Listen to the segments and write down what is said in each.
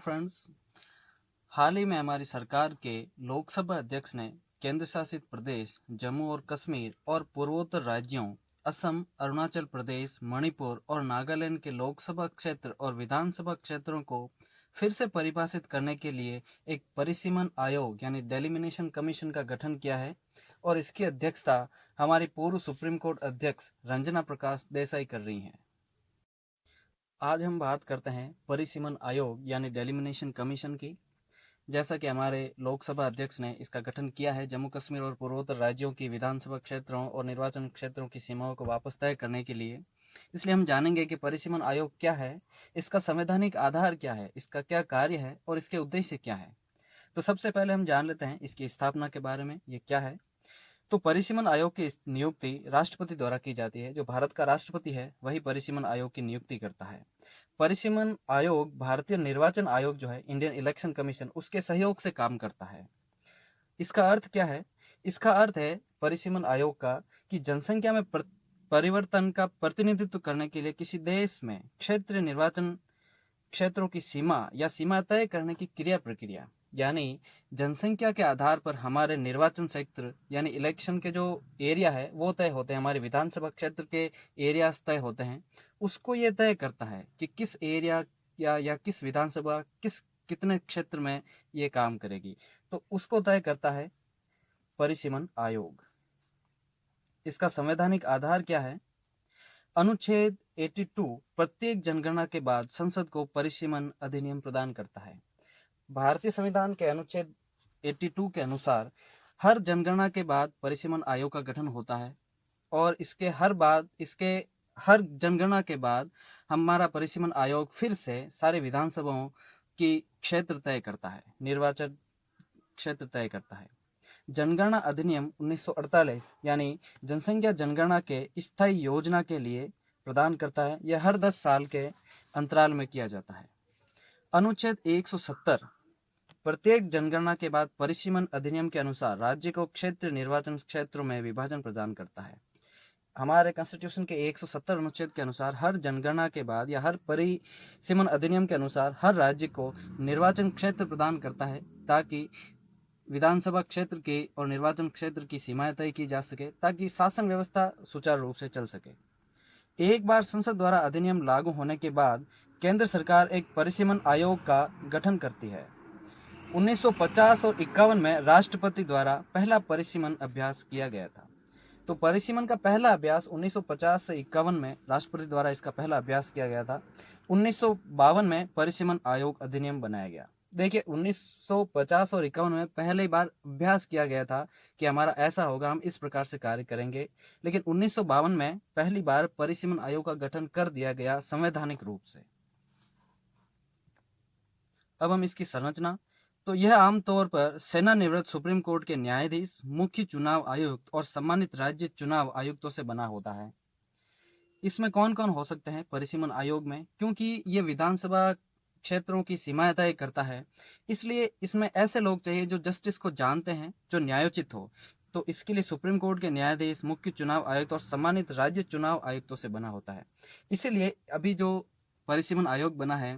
Friends, हाल ही में हमारी सरकार के लोकसभा अध्यक्ष ने केंद्र शासित प्रदेश जम्मू और कश्मीर और पूर्वोत्तर राज्यों असम, अरुणाचल प्रदेश, मणिपुर और नागालैंड के लोकसभा क्षेत्र और विधानसभा क्षेत्रों को फिर से परिभाषित करने के लिए एक परिसीमन आयोग यानी डेलिमिनेशन कमीशन का गठन किया है और इसकी अध्यक्षता हमारी पूर्व सुप्रीम कोर्ट अध्यक्ष रंजना प्रकाश देसाई कर रही हैं। आज हम बात करते हैं परिसीमन आयोग यानी डेलिमिनेशन कमीशन की। जैसा कि हमारे लोकसभा अध्यक्ष ने इसका गठन किया है जम्मू कश्मीर और पूर्वोत्तर राज्यों की विधानसभा क्षेत्रों और निर्वाचन क्षेत्रों की सीमाओं को वापस तय करने के लिए, इसलिए हम जानेंगे कि परिसीमन आयोग क्या है, इसका संवैधानिक आधार क्या है, इसका क्या कार्य है और इसके उद्देश्य क्या है। तो सबसे पहले हम जान लेते हैं इसकी स्थापना के बारे में, ये क्या है। तो परिसीमन आयोग की नियुक्ति राष्ट्रपति द्वारा की जाती है। जो भारत का राष्ट्रपति है वही परिसीमन आयोग की नियुक्ति करता है। परिसीमन आयोग भारतीय निर्वाचन आयोग जो है, इंडियन इलेक्शन कमीशन, उसके सहयोग से काम करता है। इसका अर्थ क्या है? इसका अर्थ है परिसीमन आयोग का कि जनसंख्या में परिवर्तन का प्रतिनिधित्व करने के लिए किसी देश में क्षेत्रीय निर्वाचन क्षेत्रों की सीमा या सीमा तय करने की क्रिया प्रक्रिया, यानी जनसंख्या के आधार पर हमारे निर्वाचन क्षेत्र यानी इलेक्शन के जो एरिया है वो तय होते हैं, हमारे विधानसभा क्षेत्र के एरियाज तय होते हैं। उसको ये तय करता है कि किस एरिया या किस विधानसभा कितने क्षेत्र में ये काम करेगी, तो उसको तय करता है परिसीमन आयोग। इसका संवैधानिक आधार क्या है? अनुच्छेद 82 प्रत्येक जनगणना के बाद संसद को परिसीमन अधिनियम प्रदान करता है। भारतीय संविधान के अनुच्छेद 82 के अनुसार हर जनगणना के बाद परिसीमन आयोग का गठन होता है और इसके हर जनगणना के बाद हमारा परिसीमन आयोग फिर से सारे विधानसभाओं की क्षेत्र तय करता है, निर्वाचन क्षेत्र तय करता है। जनगणना अधिनियम 1948 यानी जनसंख्या जनगणना के स्थायी योजना के लिए प्रदान करता है। यह हर 10 साल के अंतराल में किया जाता है। अनुच्छेद 170 प्रत्येक जनगणना के बाद परिसीमन अधिनियम के अनुसार राज्य को क्षेत्र निर्वाचन क्षेत्रों में विभाजन प्रदान करता है। हमारे कॉन्स्टिट्यूशन के 170 अनुच्छेद के अनुसार हर जनगणना के बाद या हर परिसीमन अधिनियम के अनुसार हर राज्य को निर्वाचन क्षेत्र प्रदान करता है ताकि विधानसभा क्षेत्र की और निर्वाचन क्षेत्र की सीमाएं तय की जा सके, ताकि शासन व्यवस्था सुचारू रूप से चल सके। एक बार संसद द्वारा अधिनियम लागू होने के बाद केंद्र सरकार एक परिसीमन आयोग का गठन करती है। 1950 और 51 में राष्ट्रपति द्वारा पहला परिसीमन अभ्यास किया गया था। तो परिसीमन का पहला अभ्यास 1950 से 51 में राष्ट्रपति द्वारा इसका पहला अभ्यास किया गया था। 1952 में परिसीमन आयोग अधिनियम बनाया गया। देखिए, 1950 और 51 में पहली बार अभ्यास किया गया था कि हमारा ऐसा होगा, हम इस प्रकार से कार्य करेंगे, लेकिन 1952 में पहली बार परिसीमन आयोग का गठन कर दिया गया संवैधानिक रूप से। अब हम इसकी संरचना, तो यह आमतौर पर सेवानिवृत्त सुप्रीम कोर्ट के न्यायाधीश, मुख्य चुनाव आयुक्त और सम्मानित राज्य चुनाव आयुक्तों से बना होता है। इसमें कौन कौन हो सकते हैं परिसीमन आयोग में? क्योंकि ये विधानसभा क्षेत्रों की सीमाएं तय करता है, इसलिए इसमें ऐसे लोग चाहिए जो जस्टिस को जानते हैं, जो न्यायोचित हो। तो इसके लिए सुप्रीम कोर्ट के न्यायाधीश, मुख्य चुनाव आयुक्त और सम्मानित राज्य चुनाव आयुक्तों से बना होता है। इसीलिए अभी जो परिसीमन आयोग बना है,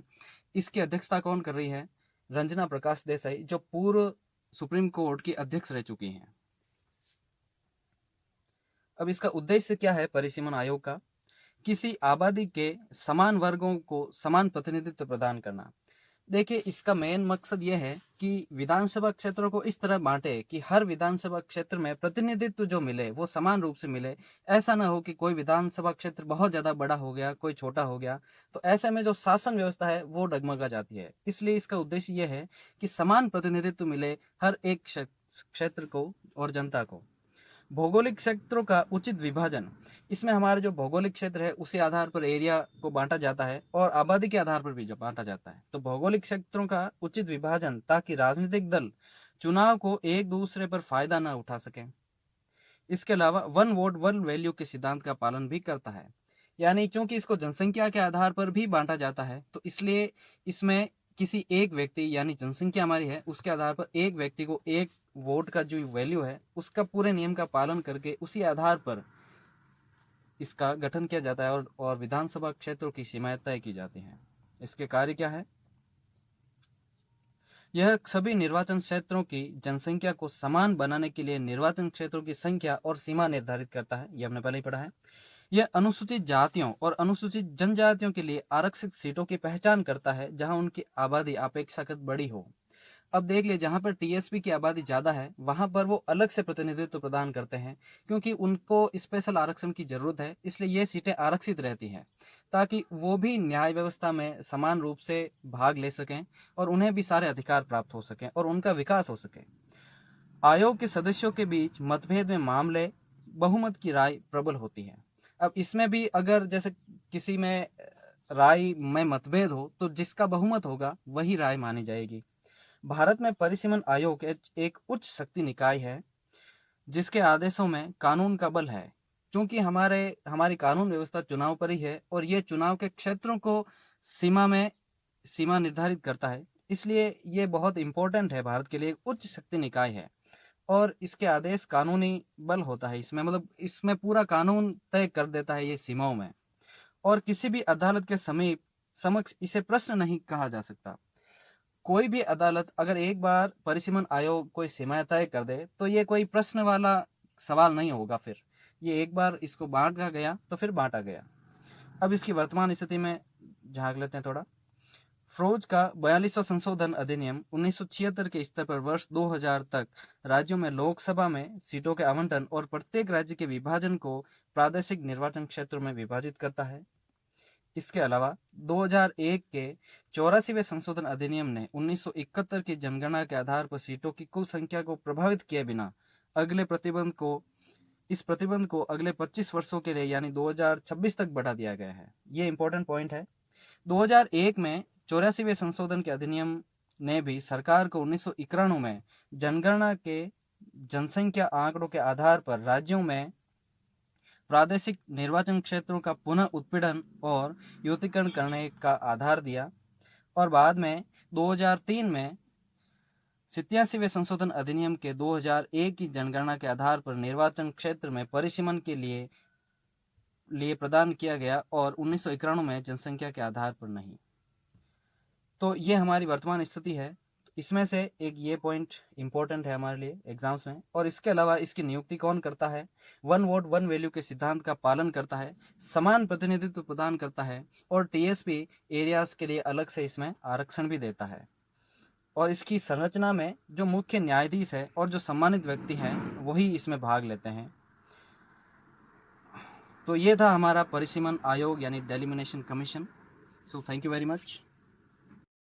इसकी अध्यक्षता कौन कर रही है? रंजना प्रकाश देसाई, जो पूर्व सुप्रीम कोर्ट की अध्यक्ष रह चुकी हैं। अब इसका उद्देश्य क्या है परिसीमन आयोग का? किसी आबादी के समान वर्गों को समान प्रतिनिधित्व प्रदान करना। देखिए, इसका मेन मकसद यह है कि विधानसभा क्षेत्रों को इस तरह बांटे कि हर विधानसभा क्षेत्र में प्रतिनिधित्व जो मिले वो समान रूप से मिले। ऐसा ना हो कि कोई विधानसभा क्षेत्र बहुत ज्यादा बड़ा हो गया, कोई छोटा हो गया, तो ऐसे में जो शासन व्यवस्था है वो डगमगा जाती है। इसलिए इसका उद्देश्य यह है कि समान प्रतिनिधित्व मिले हर एक क्षेत्र को और जनता को। भौगोलिक क्षेत्रों का उचित विभाजन, इसमें हमारे जो भौगोलिक क्षेत्र है उसी आधार पर एरिया को बांटा जाता है और आबादी के आधार पर भी बांटा जाता है। तो भौगोलिक क्षेत्रों का उचित विभाजन ताकि राजनीतिक दल चुनाव को एक दूसरे पर फायदा न उठा सके। इसके अलावा वन वोट वन वैल्यू के सिद्धांत का पालन भी करता है, यानी क्योंकि इसको जनसंख्या के आधार पर भी बांटा जाता है, तो इसलिए इसमें किसी एक व्यक्ति यानी जनसंख्या हमारी है उसके आधार पर एक व्यक्ति को एक वोट का जो वैल्यू है उसका पूरे नियम का पालन करके उसी आधार पर इसका गठन किया जाता है और विधानसभा क्षेत्रों की सीमाएं तय की जाती हैं। इसके कार्य क्या है? यह सभी निर्वाचन क्षेत्रों की जनसंख्या को समान बनाने के लिए निर्वाचन क्षेत्रों की संख्या और सीमा निर्धारित करता है। ये हमने पहले ही पढ़ा है। यह अनुसूचित जातियों और अनुसूचित जनजातियों के लिए आरक्षित सीटों की पहचान करता है जहां उनकी आबादी अपेक्षाकृत बड़ी हो। अब देख लिए जहां पर टीएसपी की आबादी ज्यादा है वहां पर वो अलग से प्रतिनिधित्व प्रदान करते हैं, क्योंकि उनको स्पेशल आरक्षण की जरूरत है, इसलिए ये सीटें आरक्षित रहती हैं ताकि वो भी न्याय व्यवस्था में समान रूप से भाग ले सकें और उन्हें भी सारे अधिकार प्राप्त हो सकें और उनका विकास हो सके। आयोग के सदस्यों के बीच मतभेद में मामले बहुमत की राय प्रबल होती है। अब इसमें भी अगर जैसे किसी में राय में मतभेद हो तो जिसका बहुमत होगा वही राय मानी जाएगी। भारत में परिसीमन आयोग एक उच्च शक्ति निकाय है जिसके आदेशों में कानून का बल है। क्योंकि हमारी कानून व्यवस्था चुनाव पर ही है और ये चुनाव के क्षेत्रों को सीमा निर्धारित करता है, इसलिए ये बहुत इंपॉर्टेंट है भारत के लिए, एक उच्च शक्ति निकाय है और इसके आदेश कानूनी बल होता है इसमें, मतलब इसमें पूरा कानून तय कर देता है ये सीमाओं में, और किसी भी अदालत के समीप समक्ष इसे प्रश्न नहीं कहा जा सकता। कोई भी अदालत अगर एक बार परिसीमन आयोग कोई सीमाएं तय कर दे तो ये कोई प्रश्न वाला सवाल नहीं होगा, फिर ये एक बार इसको बांटा गया तो फिर बांटा गया। अब इसकी वर्तमान स्थिति में झांक लेते हैं थोड़ा। फौज का 42वां संशोधन अधिनियम 1976 के स्तर पर वर्ष 2000 तक राज्यों में लोकसभा में सीटों के आवंटन और प्रत्येक राज्य के विभाजन को प्रादेशिक निर्वाचन क्षेत्रों में विभाजित करता है। इसके अलावा 2001 के 84वें संशोधन अधिनियम ने 1971 की जनगणना के आधार पर सीटों की कुल संख्या को प्रभावित किए बिना इस प्रतिबंध को अगले 25 वर्षों के लिए यानी 2026 तक बढ़ा दिया गया है। ये इंपॉर्टेंट पॉइंट है। 2001 में 84वें संशोधन के अधिनियम ने भी सरकार को 1991 में जनगणना के जनसंख्या आंकड़ों के आधार पर राज्यों में प्रादेशिक निर्वाचन क्षेत्रों का पुनः उत्पीड़न और युतिकरण करने का आधार दिया, और बाद में 2003 में 87वें संशोधन अधिनियम के 2001 की जनगणना के आधार पर निर्वाचन क्षेत्र में परिसीमन के लिए प्रदान किया गया और 1991 में जनसंख्या के आधार पर नहीं। तो ये हमारी वर्तमान स्थिति है। इसमें से एक ये पॉइंट इंपॉर्टेंट है हमारे लिए एग्जाम्स में। और इसके अलावा इसकी नियुक्ति कौन करता है? वन वोट वन वैल्यू के सिद्धांत का पालन करता है, समान प्रतिनिधित्व प्रदान करता है और टीएसपी एरियाज के लिए अलग से इसमें आरक्षण भी देता है। और इसकी संरचना में जो मुख्य न्यायाधीश है और जो सम्मानित व्यक्ति हैं वही इसमें भाग लेते हैं। तो ये था हमारा परिसीमन आयोग यानी delimitation commission. So thank you very much.